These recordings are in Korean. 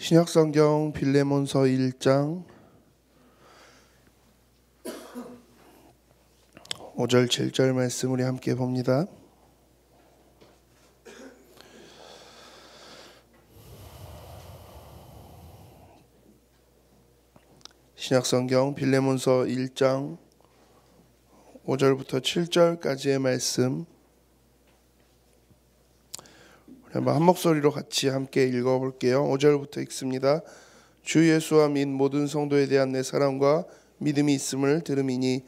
신약성경 빌레몬서 1장 5절 7절 말씀 우리 함께 봅니다. 신약성경 빌레몬서 1장 5절부터 7절까지의 말씀 한번 한 목소리로 같이 함께 읽어볼게요. 5절부터 읽습니다. 주 예수와 및 모든 성도에 대한 내 사랑과 믿음이 있음을 들음이니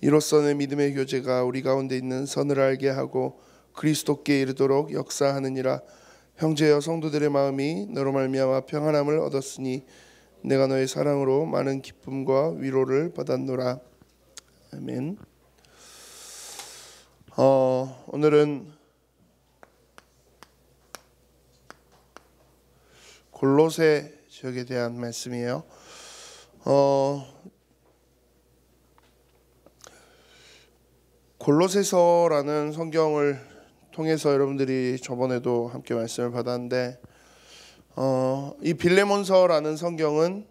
이로써 내 믿음의 교제가 우리 가운데 있는 선을 알게 하고 그리스도께 이르도록 역사하느니라. 형제여 성도들의 마음이 너로 말미암아 평안함을 얻었으니 내가 너의 사랑으로 많은 기쁨과 위로를 받았노라. 아멘. 오늘은 골로새 지역에 대한 말씀이에요. 골로새서라는 성경을 통해서 여러분들이 저번에도 함께 말씀을 받았는데 이 빌레몬서라는 성경은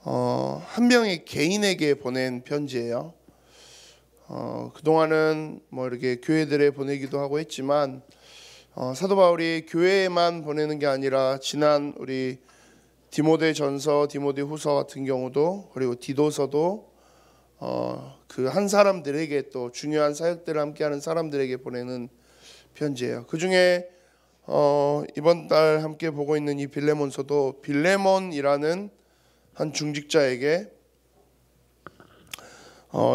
한 명의 개인에게 보낸 편지예요. 그동안은 뭐 이렇게 교회들에 보내기도 하고 했지만 사도 바울이 교회에만 보내는 게 아니라 지난 우리 디모데전서, 디모데후서 같은 경우도 그리고 디도서도 그 한 사람들에게 또 중요한 사역들을 함께하는 사람들에게 보내는 편지예요. 그 중에 이번 달 함께 보고 있는 이 빌레몬서도 빌레몬이라는 한 중직자에게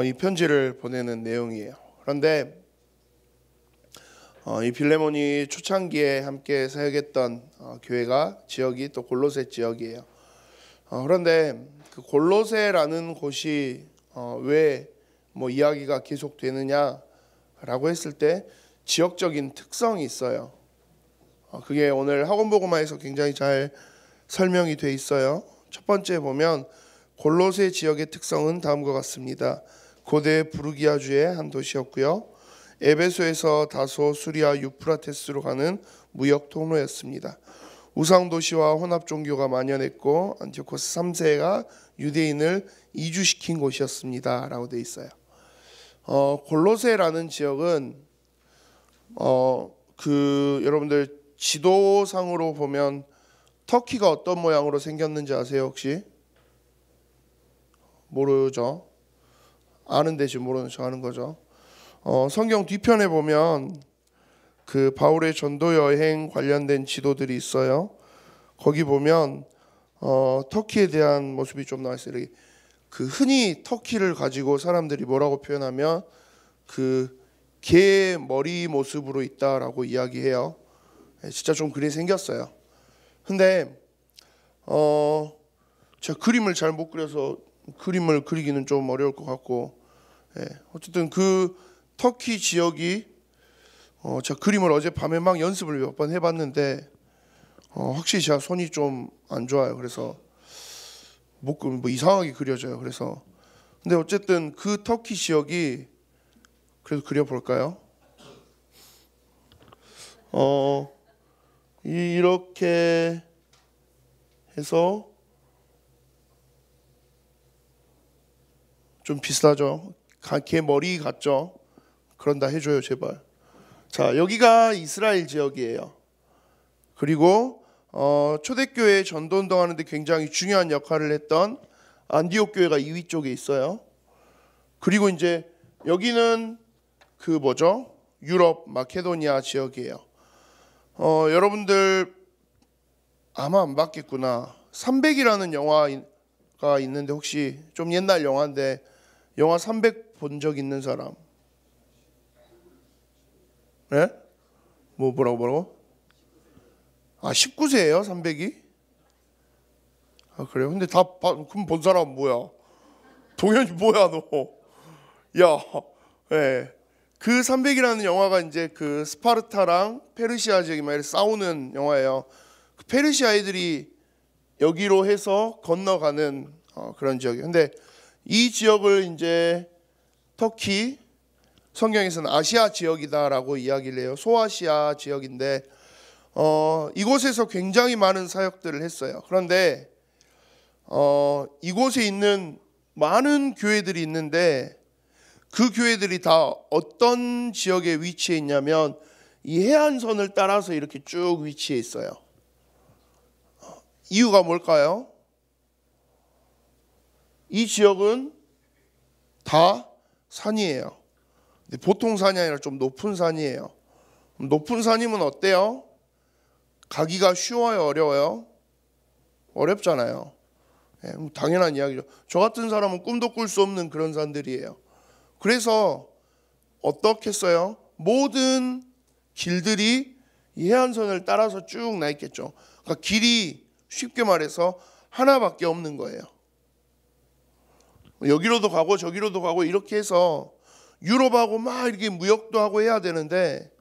이 편지를 보내는 내용이에요. 그런데 이 빌레몬이 초창기에 함께 사역했던 교회가 지역이 또 골로새 지역이에요. 그런데 그 골로새라는 곳이 왜 뭐 이야기가 계속되느냐라고 했을 때 지역적인 특성이 있어요. 그게 오늘 학원보고마에서 굉장히 잘 설명이 돼 있어요. 첫 번째 보면 골로새 지역의 특성은 다음과 같습니다. 고대 부르기아주의 한 도시였고요. 에베소에서 다소 수리아 유프라테스로 가는 무역 통로였습니다. 우상 도시와 혼합 종교가 만연했고 안티오코스 3세가 유대인을 이주시킨 곳이었습니다라고 돼 있어요. 골로새라는 지역은 여러분들 지도상으로 보면 터키가 어떤 모양으로 생겼는지 아세요 혹시? 모르죠? 아는데 지금 모르는 척 하는 거죠. 성경 뒤편에 보면 그 바울의 전도 여행 관련된 지도들이 있어요. 거기 보면 터키에 대한 모습이 좀 나와 있어요. 그 흔히 터키를 가지고 사람들이 뭐라고 표현하면 그 개 머리 모습으로 있다라고 이야기해요. 진짜 좀 그리 생겼어요. 근데 제가 그림을 잘 못 그려서 그림을 그리기는 좀 어려울 것 같고, 어쨌든 그 터키 지역이 제가 그림을 어젯밤에 막 연습을 몇 번 해봤는데 확실히 제가 손이 좀 안 좋아요. 그래서 뭐 이상하게 그려져요. 그래서 근데 어쨌든 그 터키 지역이 그래도 그려볼까요? 이렇게 해서 좀 비슷하죠. 개 머리 같죠? 그런다 해줘요 제발. 자, 여기가 이스라엘 지역이에요. 그리고 초대교회 전도운동하는데 굉장히 중요한 역할을 했던 안디옥 교회가 이 위쪽에 있어요. 그리고 이제 여기는 그 유럽 마케도니아 지역이에요. 여러분들 아마 안 봤겠구나. 300이라는 영화가 있는데 혹시 좀 옛날 영화인데 영화 300 본 적 있는 사람? 네? 뭐라고? 19세예요 300이? 그래요? 근데 그럼 본 사람은 뭐야? 동현이 뭐야 너? 야, 그 300이라는 영화가 이제 그 스파르타랑 페르시아 지역이 막 싸우는 영화예요. 그 페르시아 애들이 여기로 해서 건너가는 그런 지역이에요. 근데 이 지역을 이제 터키 성경에서는 아시아 지역이다라고 이야기를 해요. 소아시아 지역인데 이곳에서 굉장히 많은 사역들을 했어요. 그런데 이곳에 있는 많은 교회들이 있는데 그 교회들이 다 어떤 지역에 위치해 있냐면 이 해안선을 따라서 이렇게 쭉 위치해 있어요. 이유가 뭘까요? 이 지역은 다 산이에요. 근데 보통 산이 아니라 좀 높은 산이에요. 높은 산이면 어때요? 가기가 쉬워요, 어려워요? 어렵잖아요. 당연한 이야기죠. 저 같은 사람은 꿈도 꿀 수 없는 그런 산들이에요. 그래서 어떻게 했어요? 모든 길들이 이 해안선을 따라서 쭉 나 있겠죠. 그러니까 길이 쉽게 말해서 하나밖에 없는 거예요. 여기로도 가고 저기로도 가고 이렇게 해서 유럽하고 막 이렇게 무역도 하고 해야 되는데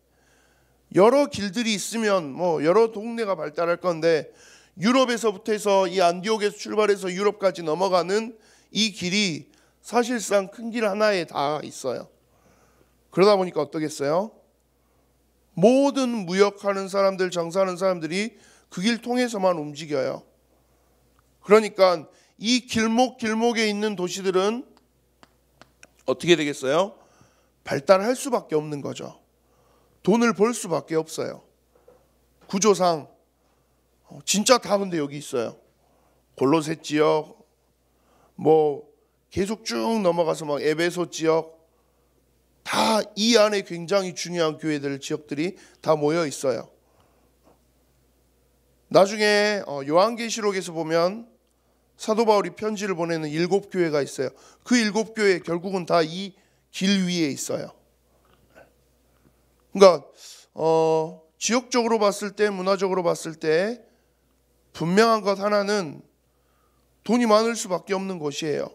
여러 길들이 있으면 뭐 여러 동네가 발달할 건데 유럽에서부터 해서 이 안디옥에서 출발해서 유럽까지 넘어가는 이 길이 사실상 큰 길 하나에 다 있어요. 그러다 보니까 어떠겠어요? 모든 무역하는 사람들, 장사하는 사람들이 그 길 통해서만 움직여요. 그러니까 이 길목에 있는 도시들은 어떻게 되겠어요? 발달할 수밖에 없는 거죠. 돈을 벌 수밖에 없어요. 구조상 진짜 다 근데 여기 있어요. 골로새 지역, 뭐 계속 쭉 넘어가서 막 에베소 지역, 다 이 안에 굉장히 중요한 교회들 지역들이 다 모여 있어요. 나중에 요한계시록에서 보면 사도 바울이 편지를 보내는 7교회가 있어요. 그 7교회 결국은 다 이 길 위에 있어요. 그러니까 지역적으로 봤을 때, 문화적으로 봤을 때 분명한 것 하나는 돈이 많을 수밖에 없는 곳이에요.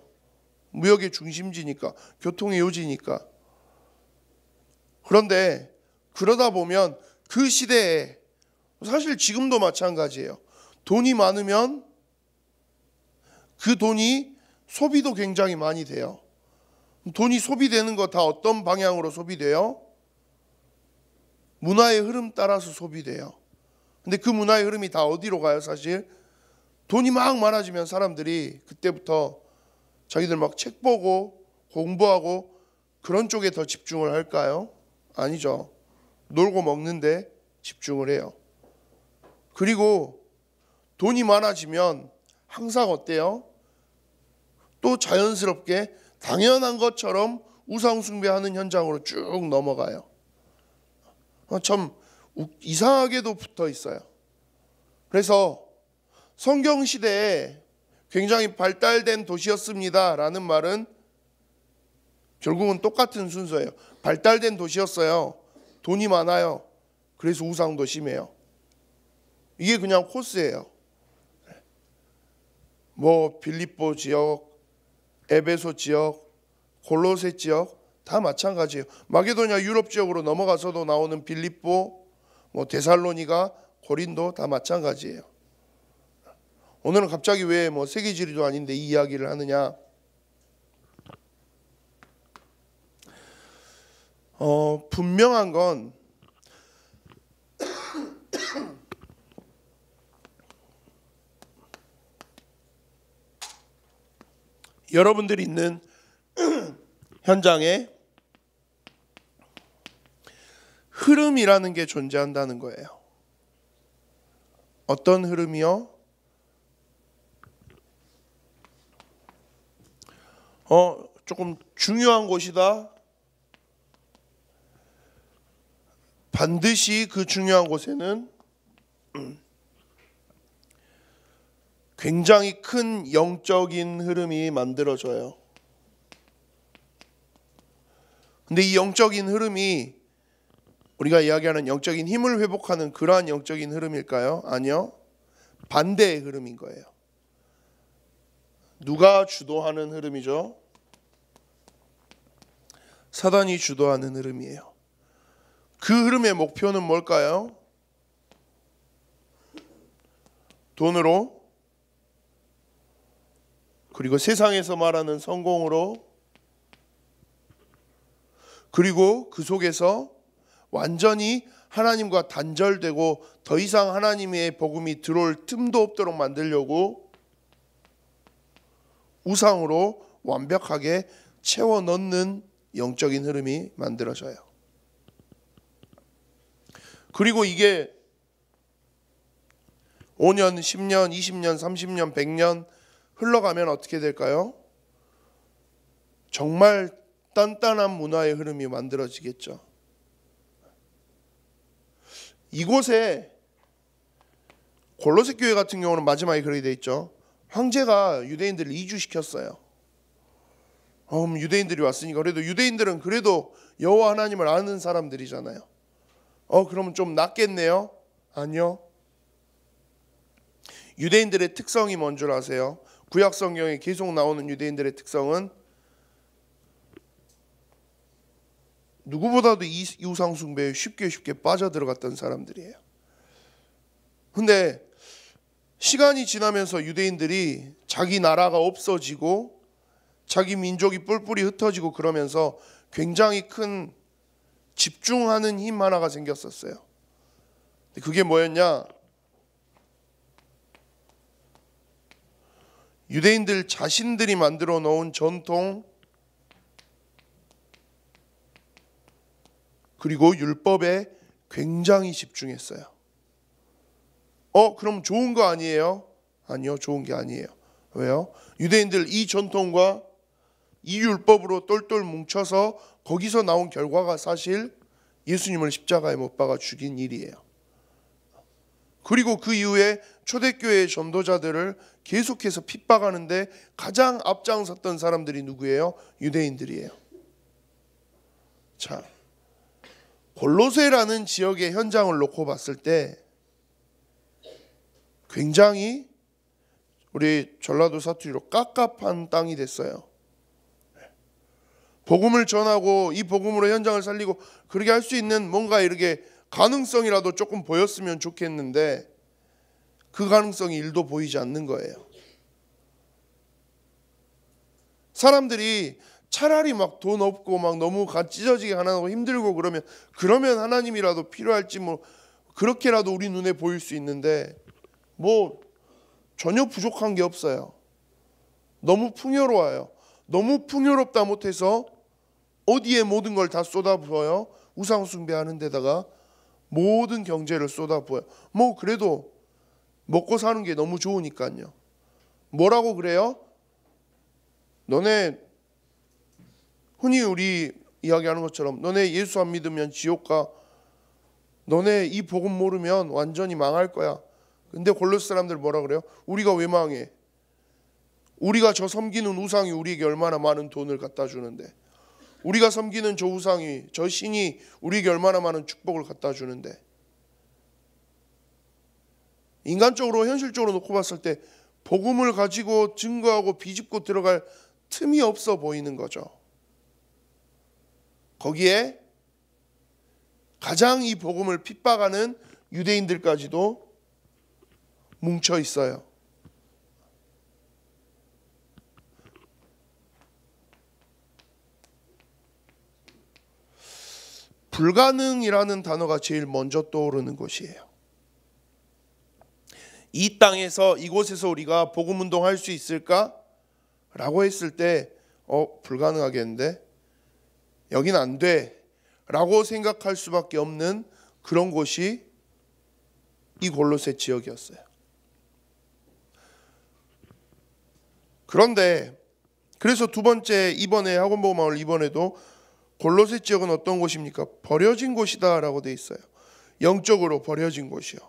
무역의 중심지니까, 교통의 요지니까. 그런데 그러다 보면 그 시대에 사실 지금도 마찬가지예요. 돈이 많으면 그 돈이 소비도 굉장히 많이 돼요. 돈이 소비되는 거 다 어떤 방향으로 소비돼요? 문화의 흐름 따라서 소비돼요. 근데 그 문화의 흐름이 다 어디로 가요? 사실 돈이 막 많아지면 사람들이 그때부터 자기들 막 책 보고 공부하고 그런 쪽에 더 집중을 할까요? 아니죠. 놀고 먹는데 집중을 해요. 그리고 돈이 많아지면 항상 어때요? 또 자연스럽게 당연한 것처럼 우상 숭배하는 현장으로 쭉 넘어가요. 참 이상하게도 붙어 있어요. 그래서 성경 시대에 굉장히 발달된 도시였습니다 라는 말은 결국은 똑같은 순서예요. 발달된 도시였어요. 돈이 많아요. 그래서 우상도 심해요. 이게 그냥 코스예요. 뭐 빌립보 지역, 에베소 지역, 골로새 지역 다 마찬가지예요. 마게도냐 유럽 지역으로 넘어가서도 나오는 빌립보, 뭐 데살로니가, 고린도 다 마찬가지예요. 오늘은 갑자기 왜 뭐 세계지리도 아닌데 이 이야기를 하느냐? 분명한 건 여러분들이 있는 현장에 흐름이라는 게 존재한다는 거예요. 어떤 흐름이요? 조금 중요한 곳이다. 반드시 그 중요한 곳에는 굉장히 큰 영적인 흐름이 만들어져요. 근데 이 영적인 흐름이 우리가 이야기하는 영적인 힘을 회복하는 그러한 영적인 흐름일까요? 아니요. 반대의 흐름인 거예요. 누가 주도하는 흐름이죠? 사단이 주도하는 흐름이에요. 그 흐름의 목표는 뭘까요? 돈으로, 그리고 세상에서 말하는 성공으로, 그리고 그 속에서 완전히 하나님과 단절되고 더 이상 하나님의 복음이 들어올 틈도 없도록 만들려고 우상으로 완벽하게 채워 넣는 영적인 흐름이 만들어져요. 그리고 이게 5년, 10년, 20년, 30년, 100년 흘러가면 어떻게 될까요? 정말 단단한 문화의 흐름이 만들어지겠죠. 이곳에 골로새 교회 같은 경우는 마지막에 그렇게 돼 있죠. 황제가 유대인들을 이주시켰어요. 유대인들이 왔으니까 그래도 유대인들은 그래도 여호와 하나님을 아는 사람들이잖아요. 그러면 좀 낫겠네요? 아니요. 유대인들의 특성이 뭔 줄 아세요? 구약 성경에 계속 나오는 유대인들의 특성은 누구보다도 이 우상 숭배에 쉽게 빠져들어갔던 사람들이에요. 근데 시간이 지나면서 유대인들이 자기 나라가 없어지고 자기 민족이 뿔뿔이 흩어지고 그러면서 굉장히 큰 집중하는 힘 하나가 생겼었어요. 그게 뭐였냐? 유대인들 자신들이 만들어 놓은 전통 그리고 율법에 굉장히 집중했어요. 그럼 좋은 거 아니에요? 아니요, 좋은 게 아니에요. 왜요? 유대인들 이 전통과 이 율법으로 똘똘 뭉쳐서 거기서 나온 결과가 사실 예수님을 십자가에 못 박아 죽인 일이에요. 그리고 그 이후에 초대교회의 전도자들을 계속해서 핍박하는데 가장 앞장섰던 사람들이 누구예요? 유대인들이에요. 자, 골로새라는 지역의 현장을 놓고 봤을 때 굉장히 우리 전라도 사투리로 깝깝한 땅이 됐어요. 복음을 전하고 이 복음으로 현장을 살리고 그렇게 할 수 있는 뭔가 이렇게 가능성이라도 조금 보였으면 좋겠는데 그 가능성이 일도 보이지 않는 거예요. 사람들이 차라리 막 돈 없고 막 너무 찢어지게 하나하고 힘들고 그러면 하나님이라도 필요할지 뭐 그렇게라도 우리 눈에 보일 수 있는데 뭐 전혀 부족한 게 없어요. 너무 풍요로워요. 너무 풍요롭다 못해서 어디에 모든 걸 다 쏟아부어요? 우상 숭배하는 데다가 모든 경제를 쏟아부어요. 뭐 그래도 먹고 사는 게 너무 좋으니까요. 뭐라고 그래요? 너네 흔히 우리 이야기하는 것처럼 너네 예수 안 믿으면 지옥 가. 너네 이 복음 모르면 완전히 망할 거야. 근데 골로새 사람들 뭐라 그래요? 우리가 왜 망해? 우리가 저 섬기는 우상이 우리에게 얼마나 많은 돈을 갖다 주는데, 우리가 섬기는 저 우상이 저 신이 우리에게 얼마나 많은 축복을 갖다 주는데, 인간적으로 현실적으로 놓고 봤을 때 복음을 가지고 증거하고 비집고 들어갈 틈이 없어 보이는 거죠. 거기에 가장 이 복음을 핍박하는 유대인들까지도 뭉쳐 있어요. 불가능이라는 단어가 제일 먼저 떠오르는 것이에요. 이 땅에서 이곳에서 우리가 복음 운동할 수 있을까? 라고 했을 때 불가능하겠는데? 여긴 안 돼 라고 생각할 수밖에 없는 그런 곳이 이 골로새 지역이었어요. 그런데 그래서 두 번째 이번에 학원복음마을 이번에도 골로새 지역은 어떤 곳입니까? 버려진 곳이다 라고 돼 있어요. 영적으로 버려진 곳이요.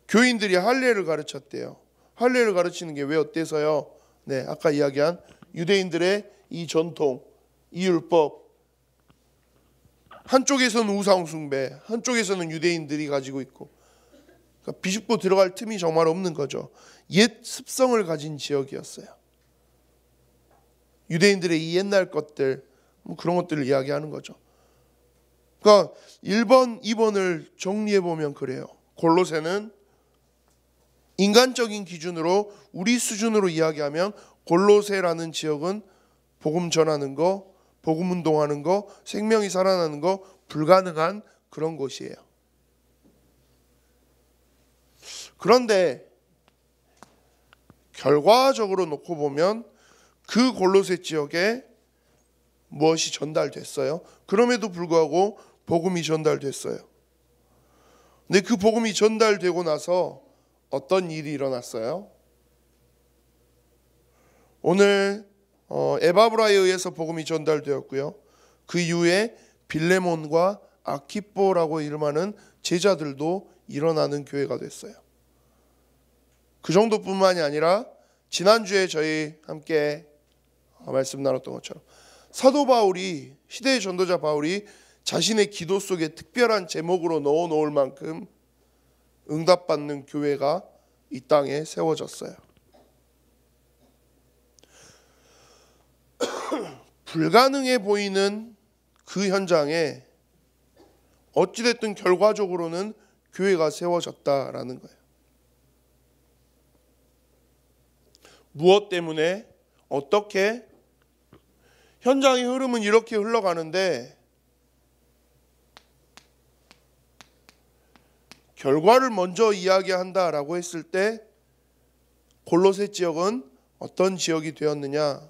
교인들이 할례를 가르쳤대요. 할례를 가르치는 게 왜 어때서요? 네, 아까 이야기한 유대인들의 이 전통, 이 율법, 한쪽에서는 우상 숭배, 한쪽에서는 유대인들이 가지고 있고, 그러니까 비집고 들어갈 틈이 정말 없는 거죠. 옛 습성을 가진 지역이었어요. 유대인들의 이 옛날 것들, 그런 것들을 이야기하는 거죠. 그러니까 1번, 2번을 정리해 보면 그래요. 골로새는 인간적인 기준으로 우리 수준으로 이야기하면 골로새라는 지역은 복음 전하는 거, 복음 운동하는 거, 생명이 살아나는 거 불가능한 그런 곳이에요. 그런데 결과적으로 놓고 보면 그 골로새 지역에 무엇이 전달됐어요? 그럼에도 불구하고 복음이 전달됐어요. 근데 그 복음이 전달되고 나서 어떤 일이 일어났어요? 오늘 에바브라에 의해서 복음이 전달되었고요. 그 이후에 빌레몬과 아키뽀라고 이름하는 제자들도 일어나는 교회가 됐어요. 그 정도뿐만이 아니라 지난주에 저희 함께 말씀 나눴던 것처럼 사도 바울이, 시대의 전도자 바울이 자신의 기도 속에 특별한 제목으로 넣어놓을 만큼 응답받는 교회가 이 땅에 세워졌어요. 불가능해 보이는 그 현장에 어찌됐든 결과적으로는 교회가 세워졌다라는 거예요. 무엇 때문에? 어떻게? 현장의 흐름은 이렇게 흘러가는데 결과를 먼저 이야기한다라고 했을 때 골로새 지역은 어떤 지역이 되었느냐?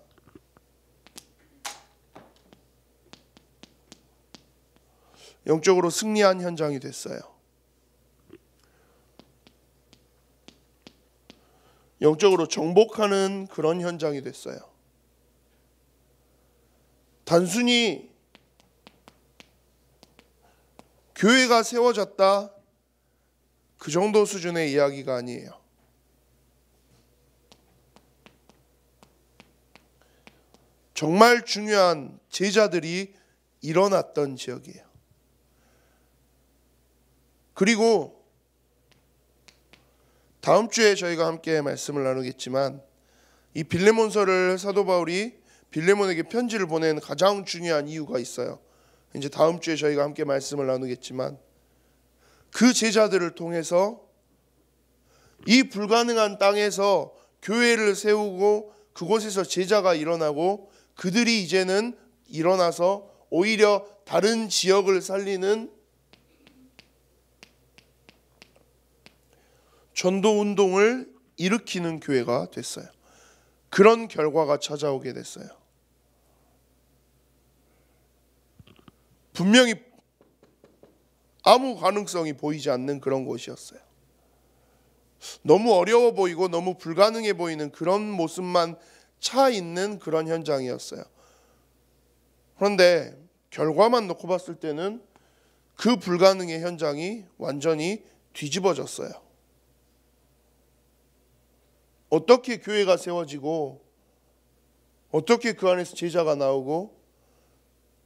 영적으로 승리한 현장이 됐어요. 영적으로 정복하는 그런 현장이 됐어요. 단순히 교회가 세워졌다 그 정도 수준의 이야기가 아니에요. 정말 중요한 제자들이 일어났던 지역이에요. 그리고 다음 주에 저희가 함께 말씀을 나누겠지만 이 빌레몬서를 사도 바울이 빌레몬에게 편지를 보낸 가장 중요한 이유가 있어요. 이제 다음 주에 저희가 함께 말씀을 나누겠지만 그 제자들을 통해서 이 불가능한 땅에서 교회를 세우고 그곳에서 제자가 일어나고 그들이 이제는 일어나서 오히려 다른 지역을 살리는 전도 운동을 일으키는 교회가 됐어요. 그런 결과가 찾아오게 됐어요. 분명히 아무 가능성이 보이지 않는 그런 곳이었어요. 너무 어려워 보이고 너무 불가능해 보이는 그런 모습만 차 있는 그런 현장이었어요. 그런데 결과만 놓고 봤을 때는 그 불가능의 현장이 완전히 뒤집어졌어요. 어떻게 교회가 세워지고 어떻게 그 안에서 제자가 나오고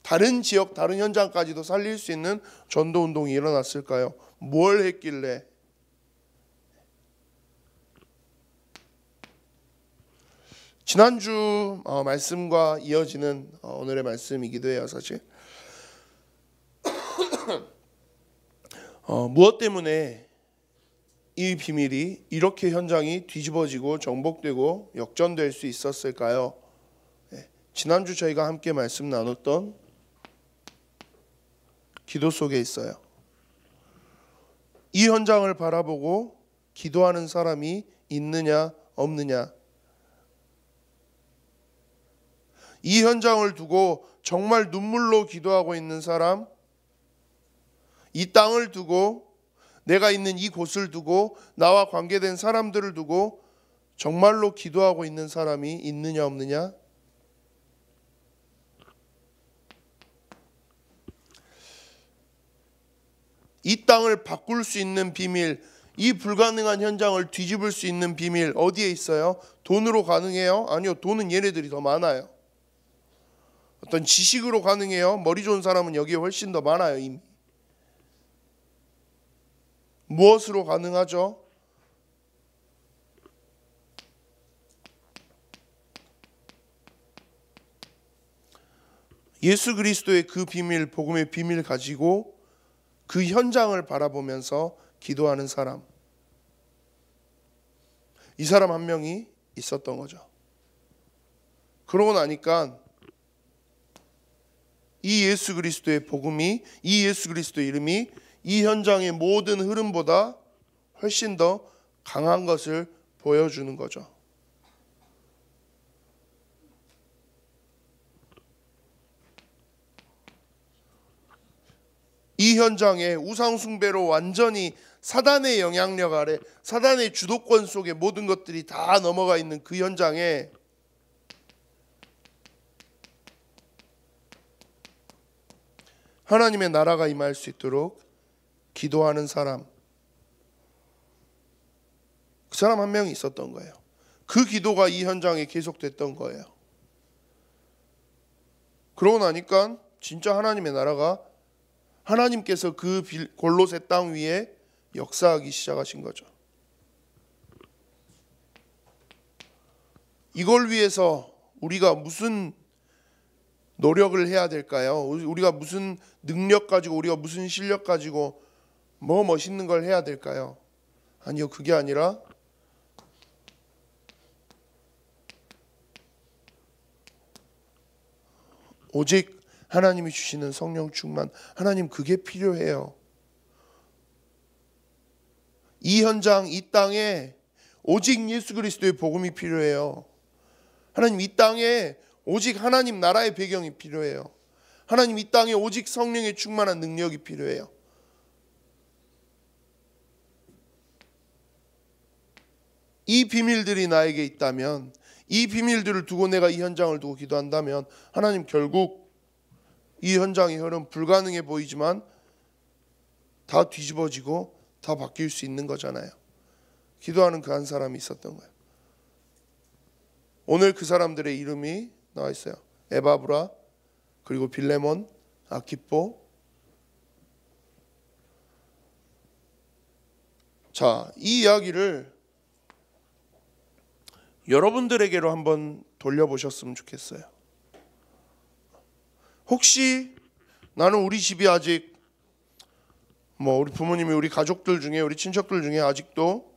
다른 지역, 다른 현장까지도 살릴 수 있는 전도운동이 일어났을까요? 뭘 했길래? 지난주 말씀과 이어지는 오늘의 말씀이기도 해요. 사실 무엇 때문에 이 비밀이 이렇게 현장이 뒤집어지고 정복되고 역전될 수 있었을까요? 지난주 저희가 함께 말씀 나눴던 기도 속에 있어요. 이 현장을 바라보고 기도하는 사람이 있느냐 없느냐, 이 현장을 두고 정말 눈물로 기도하고 있는 사람, 이 땅을 두고 내가 있는 이 곳을 두고 나와 관계된 사람들을 두고 정말로 기도하고 있는 사람이 있느냐 없느냐. 이 땅을 바꿀 수 있는 비밀, 이 불가능한 현장을 뒤집을 수 있는 비밀 어디에 있어요? 돈으로 가능해요? 아니요, 돈은 얘네들이 더 많아요. 어떤 지식으로 가능해요? 머리 좋은 사람은 여기에 훨씬 더 많아요. 이미. 무엇으로 가능하죠? 예수 그리스도의 그 비밀, 복음의 비밀 가지고 그 현장을 바라보면서 기도하는 사람, 이 사람 한 명이 있었던 거죠. 그러고 나니까 이 예수 그리스도의 복음이, 이 예수 그리스도의 이름이 이 현장의 모든 흐름보다 훨씬 더 강한 것을 보여주는 거죠. 이 현장에 우상 숭배로 완전히 사단의 영향력 아래, 사단의 주도권 속에 모든 것들이 다 넘어가 있는 그 현장에 하나님의 나라가 임할 수 있도록 기도하는 사람, 그 사람 한 명이 있었던 거예요. 그 기도가 이 현장에 계속됐던 거예요. 그러고 나니까 진짜 하나님의 나라가, 하나님께서 그 골로새 땅 위에 역사하기 시작하신 거죠. 이걸 위해서 우리가 무슨 노력을 해야 될까요? 우리가 무슨 능력 가지고, 우리가 무슨 실력 가지고 뭐 멋있는 걸 해야 될까요? 아니요, 그게 아니라 오직 하나님이 주시는 성령 충만, 하나님 그게 필요해요. 이 현장, 이 땅에 오직 예수 그리스도의 복음이 필요해요. 하나님 이 땅에 오직 하나님 나라의 배경이 필요해요. 하나님 이 땅에 오직 성령의 충만한 능력이 필요해요. 이 비밀들이 나에게 있다면, 이 비밀들을 두고 내가 이 현장을 두고 기도한다면 하나님 결국 이 현장의 흐름 불가능해 보이지만 다 뒤집어지고 다 바뀔 수 있는 거잖아요. 기도하는 그 한 사람이 있었던 거예요. 오늘 그 사람들의 이름이 나와 있어요. 에바브라, 그리고 빌레몬, 아키포. 자, 이 이야기를 여러분들에게로 한번 돌려보셨으면 좋겠어요. 혹시 나는 우리 집이 아직 우리 부모님이, 우리 가족들 중에, 우리 친척들 중에 아직도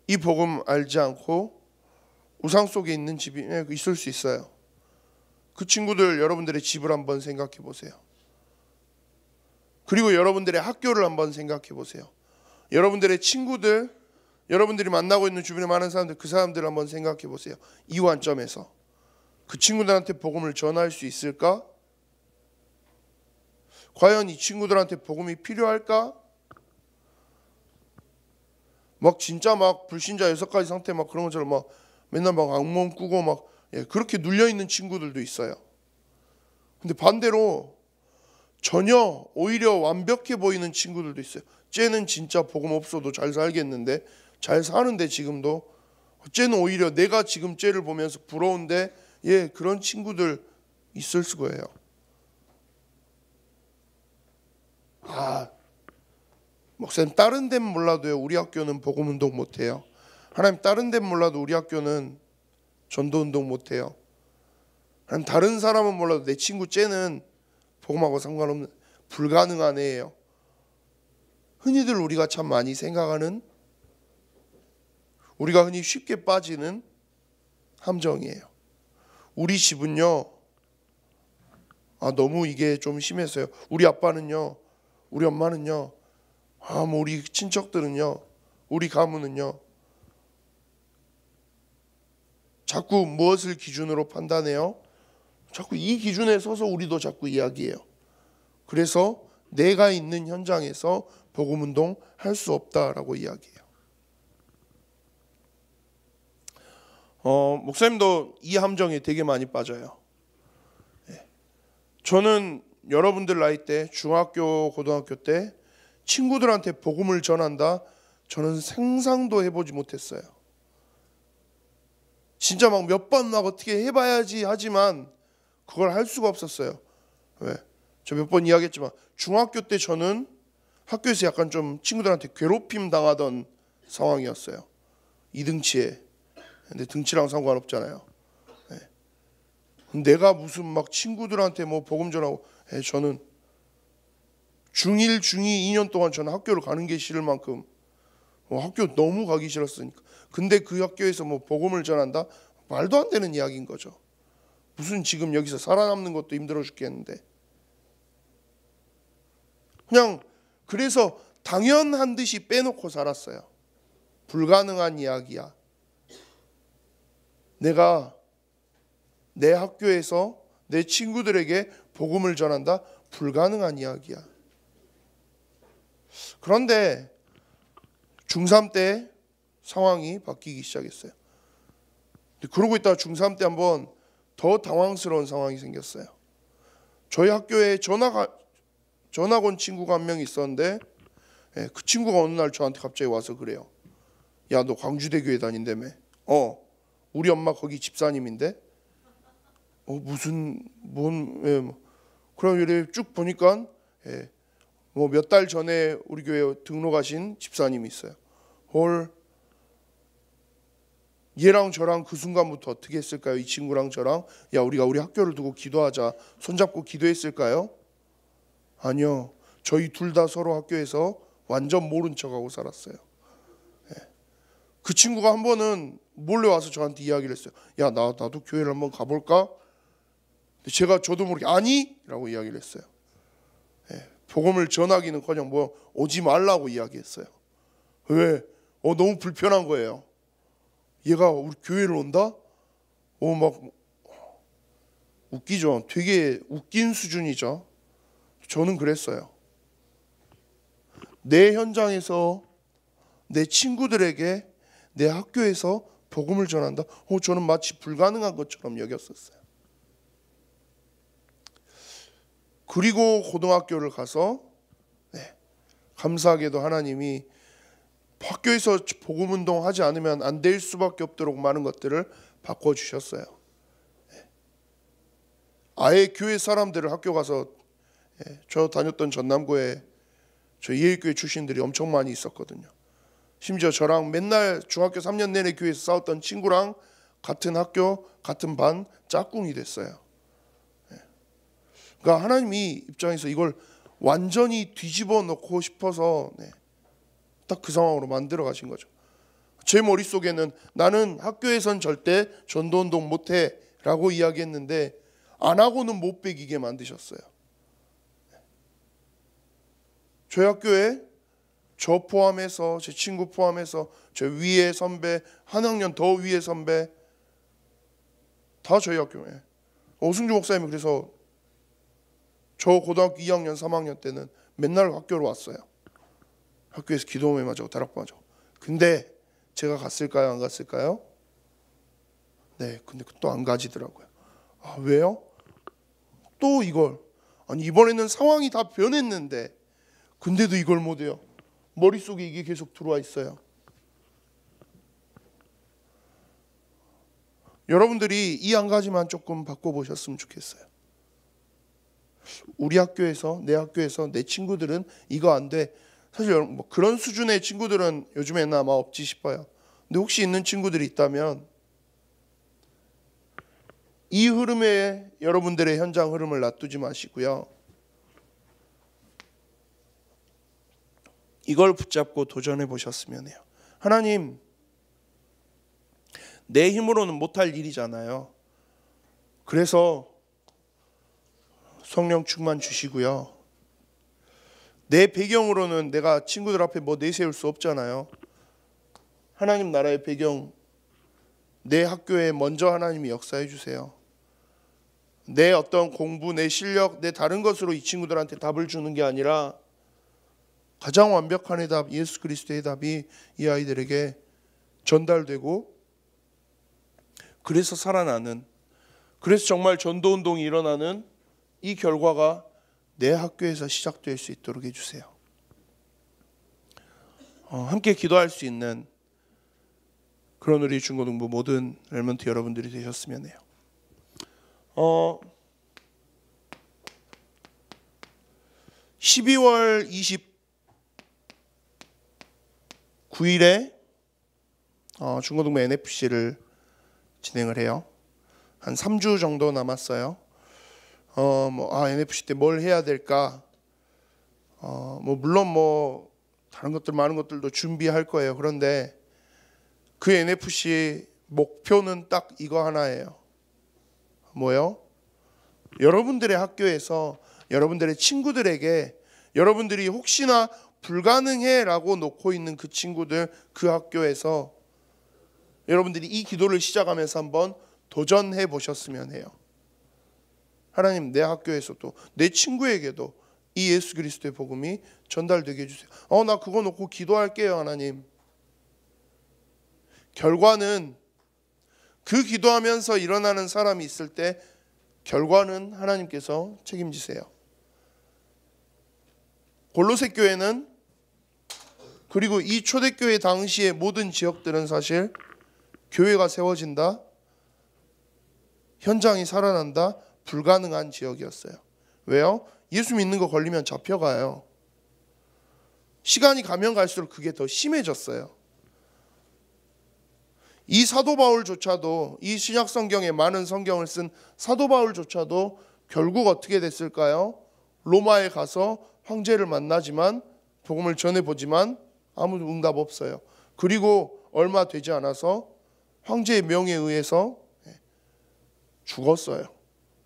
이 복음 알지 않고 우상 속에 있는 집이 있을 수 있어요. 그 친구들, 여러분들의 집을 한번 생각해 보세요. 그리고 여러분들의 학교를 한번 생각해 보세요. 여러분들의 친구들, 여러분들이 만나고 있는 주변에 많은 사람들, 그 사람들을 한번 생각해 보세요. 이 관점에서 그 친구들한테 복음을 전할 수 있을까? 과연 이 친구들한테 복음이 필요할까? 진짜 불신자 6가지 상태 그런 것처럼 맨날 악몽 꾸고 그렇게 눌려 있는 친구들도 있어요. 근데 반대로 전혀 오히려 완벽해 보이는 친구들도 있어요. 쟤는 진짜 복음 없어도 잘 살겠는데, 잘 사는데 지금도. 쟤는 오히려 내가 지금 쟤를 보면서 부러운데, 그런 친구들 있을 거예요. 목사님 다른 데는 몰라도요, 우리 학교는 복음 운동 못해요. 하나님 다른 데는 몰라도 우리 학교는 전도 운동 못해요. 하나님 다른 사람은 몰라도 내 친구 쟤는 복음하고 상관없는, 불가능한 애예요. 흔히들 우리가 참 많이 생각하는, 우리가 흔히 쉽게 빠지는 함정이에요. 우리 집은요, 너무 이게 좀 심했어요. 우리 아빠는요, 우리 엄마는요, 우리 친척들은요, 우리 가문은요. 자꾸 무엇을 기준으로 판단해요? 자꾸 이 기준에 서서 우리도 자꾸 이야기해요. 그래서 내가 있는 현장에서 복음운동 할 수 없다라고 이야기해요. 목사님도 이 함정에 되게 많이 빠져요. 저는 여러분들 나이 때, 중학교, 고등학교 때 친구들한테 복음을 전한다, 저는 상상도 해보지 못했어요. 진짜 몇 번 어떻게 해봐야지 하지만 그걸 할 수가 없었어요. 왜? 저 몇 번 이야기했지만 중학교 때 저는 학교에서 약간 좀 친구들한테 괴롭힘 당하던 상황이었어요. 이등치에. 근데 등치랑 상관없잖아요. 내가 무슨 친구들한테 복음 전하고, 저는 중1, 중2, 2년 동안 저는 학교를 가는 게 싫을 만큼 학교 너무 가기 싫었으니까. 근데 그 학교에서 복음을 전한다? 말도 안 되는 이야기인 거죠. 무슨 지금 여기서 살아남는 것도 힘들어 죽겠는데. 그냥 그래서 당연한 듯이 빼놓고 살았어요. 불가능한 이야기야. 내가 내 학교에서 내 친구들에게 복음을 전한다? 불가능한 이야기야. 그런데 중3 때 상황이 바뀌기 시작했어요. 그러고 있다가 중3 때 한번 더 당황스러운 상황이 생겼어요. 저희 학교에 전학 온 친구가 한 명 있었는데 그 친구가 어느 날 저한테 갑자기 와서 그래요. 야, 너 광주대교회 다닌다며? 우리 엄마 거기 집사님인데? 그럼 이렇게 쭉 보니까 뭐 몇 달 전에 우리 교회 등록하신 집사님이 있어요. 헐, 얘랑 저랑 그 순간부터 어떻게 했을까요? 이 친구랑 저랑 야, 우리가 우리 학교를 두고 기도하자 손잡고 기도했을까요? 아니요. 저희 둘 다 서로 학교에서 완전 모른 척하고 살았어요. 그 친구가 한 번은 몰래 와서 저한테 이야기를 했어요. 야, 나도 교회를 한번 가볼까? 저도 모르게 아니? 라고 이야기를 했어요. 복음을 전하기는커녕 오지 말라고 이야기했어요. 왜? 너무 불편한 거예요. 얘가 우리 교회를 온다? 막 웃기죠. 되게 웃긴 수준이죠. 저는 그랬어요. 내 현장에서 내 친구들에게 내 학교에서 복음을 전한다? 저는 마치 불가능한 것처럼 여겼었어요. 그리고 고등학교를 가서 감사하게도 하나님이 학교에서 복음운동 하지 않으면 안 될 수밖에 없도록 많은 것들을 바꿔주셨어요. 아예 교회 사람들을 학교 가서 저 다녔던 전남고에 저 예일교회 출신들이 엄청 많이 있었거든요. 심지어 저랑 맨날 중학교 3년 내내 교회에서 싸웠던 친구랑 같은 학교, 같은 반 짝꿍이 됐어요. 그러니까 하나님이 입장에서 이걸 완전히 뒤집어 놓고 싶어서 딱 그 상황으로 만들어 가신 거죠. 제 머릿속에는 나는 학교에선 절대 전도운동 못해 라고 이야기했는데 안 하고는 못 배기게 만드셨어요. 저희 학교에 저 포함해서 제 친구 포함해서 저 위에 선배 한 학년 더 위에 선배 다 저희 학교에 오승주 목사님이 그래서 저 고등학교 2학년 3학년 때는 맨날 학교로 왔어요. 학교에서 기도 모임하자고 다락방하자고. 근데 제가 갔을까요? 안 갔을까요? 네, 근데 또 안 가지더라고요. 왜요? 또 이걸 아니 이번에는 상황이 다 변했는데 근데도 이걸 못해요. 머릿속에 이게 계속 들어와 있어요. 여러분들이 이 한 가지만 조금 바꿔보셨으면 좋겠어요. 우리 학교에서 내 학교에서 내 친구들은 이거 안 돼. 사실 그런 수준의 친구들은 요즘에는 아마 없지 싶어요. 근데 혹시 있는 친구들이 있다면 이 흐름에 여러분들의 현장 흐름을 놔두지 마시고요. 이걸 붙잡고 도전해 보셨으면 해요. 하나님, 내 힘으로는 못할 일이잖아요. 그래서 성령 충만 주시고요. 내 배경으로는 내가 친구들 앞에 내세울 수 없잖아요. 하나님 나라의 배경, 내 학교에 먼저 하나님이 역사해 주세요. 내 어떤 공부, 내 실력, 내 다른 것으로 이 친구들한테 답을 주는 게 아니라 가장 완벽한 해답, 예수 그리스도의 답이 이 아이들에게 전달되고 그래서 살아나는, 그래서 정말 전도운동이 일어나는 이 결과가 내 학교에서 시작될 수 있도록 해주세요. 함께 기도할 수 있는 그런 우리 중고등부 모든 렐먼트 여러분들이 되셨으면 해요. 12월 29일에 중고등부 NFC를 진행을 해요. 한 3주 정도 남았어요. NFC 때 뭘 해야 될까? 물론 다른 것들 많은 것들도 준비할 거예요. 그런데 그 NFC 목표는 딱 이거 하나예요. 뭐요? 여러분들의 학교에서 여러분들의 친구들에게 여러분들이 혹시나 불가능해라고 놓고 있는 그 친구들, 그 학교에서 여러분들이 이 기도를 시작하면서 한번 도전해 보셨으면 해요. 하나님, 내 학교에서도 내 친구에게도 이 예수 그리스도의 복음이 전달되게 해주세요. 나 그거 놓고 기도할게요, 하나님. 결과는 그 기도하면서 일어나는 사람이 있을 때 결과는 하나님께서 책임지세요. 골로새 교회는, 그리고 이 초대교회 당시의 모든 지역들은 사실 교회가 세워진다, 현장이 살아난다, 불가능한 지역이었어요. 왜요? 예수 믿는 거 걸리면 잡혀가요. 시간이 가면 갈수록 그게 더 심해졌어요. 이 사도 바울조차도, 이 신약 성경에 많은 성경을 쓴 사도 바울조차도 결국 어떻게 됐을까요? 로마에 가서 황제를 만나지만, 복음을 전해보지만 아무 응답 없어요. 그리고 얼마 되지 않아서 황제의 명에 의해서 죽었어요.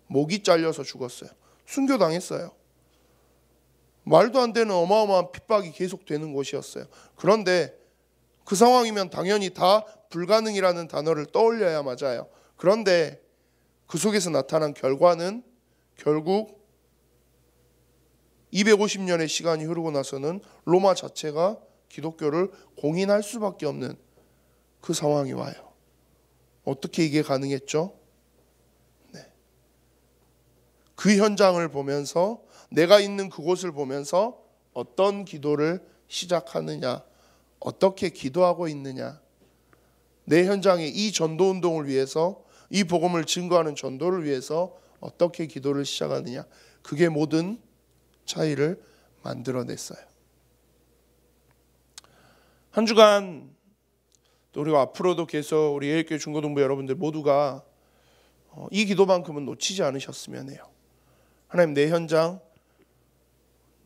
목이 잘려서 죽었어요. 순교당했어요. 말도 안 되는 어마어마한 핍박이 계속되는 곳이었어요. 그런데 그 상황이면 당연히 다 불가능이라는 단어를 떠올려야 맞아요. 그런데 그 속에서 나타난 결과는 결국 250년의 시간이 흐르고 나서는 로마 자체가 기독교를 공인할 수밖에 없는 그 상황이 와요. 어떻게 이게 가능했죠? 그 현장을 보면서, 내가 있는 그곳을 보면서 어떤 기도를 시작하느냐, 어떻게 기도하고 있느냐, 내 현장에 이 전도운동을 위해서, 이 복음을 증거하는 전도를 위해서 어떻게 기도를 시작하느냐, 그게 모든 차이를 만들어냈어요. 한 주간 또 우리가 앞으로도 계속 우리 예일교회 중고등부 여러분들 모두가 이 기도만큼은 놓치지 않으셨으면 해요. 하나님, 내 현장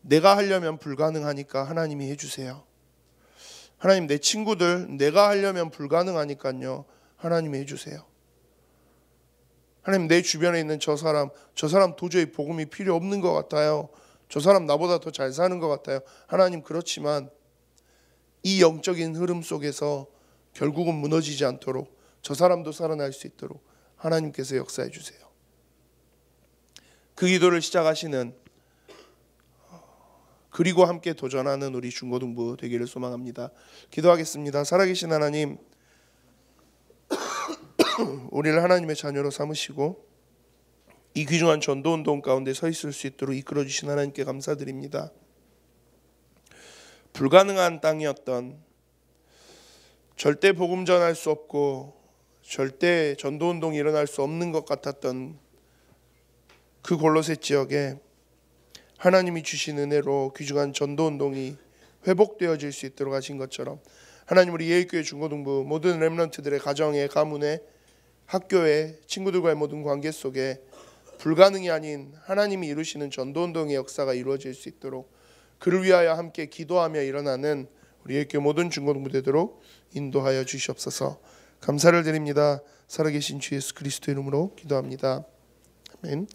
내가 하려면 불가능하니까 하나님이 해주세요. 하나님, 내 친구들 내가 하려면 불가능하니까요 하나님이 해주세요. 하나님, 내 주변에 있는 저 사람 도저히 복음이 필요 없는 것 같아요. 저 사람 나보다 더 잘 사는 것 같아요. 하나님, 그렇지만 이 영적인 흐름 속에서 결국은 무너지지 않도록, 저 사람도 살아날 수 있도록 하나님께서 역사해 주세요. 그 기도를 시작하시는, 그리고 함께 도전하는 우리 중고등부 되기를 소망합니다. 기도하겠습니다. 살아계신 하나님, 우리를 하나님의 자녀로 삼으시고 이 귀중한 전도운동 가운데 서 있을 수 있도록 이끌어주신 하나님께 감사드립니다. 불가능한 땅이었던, 절대 복음 전할 수 없고 절대 전도운동이 일어날 수 없는 것 같았던 그 골로새 지역에 하나님이 주신 은혜로 귀중한 전도운동이 회복되어질 수 있도록 하신 것처럼, 하나님, 우리 예일교회 중고등부 모든 렘넌트들의 가정에, 가문에, 학교에, 친구들과의 모든 관계 속에 불가능이 아닌 하나님이 이루시는 전도운동의 역사가 이루어질 수 있도록, 그를 위하여 함께 기도하며 일어나는 우리 예일교회 모든 중고등부 되도록 인도하여 주시옵소서. 감사를 드립니다. 살아계신 주 예수 그리스도의 이름으로 기도합니다. 아멘.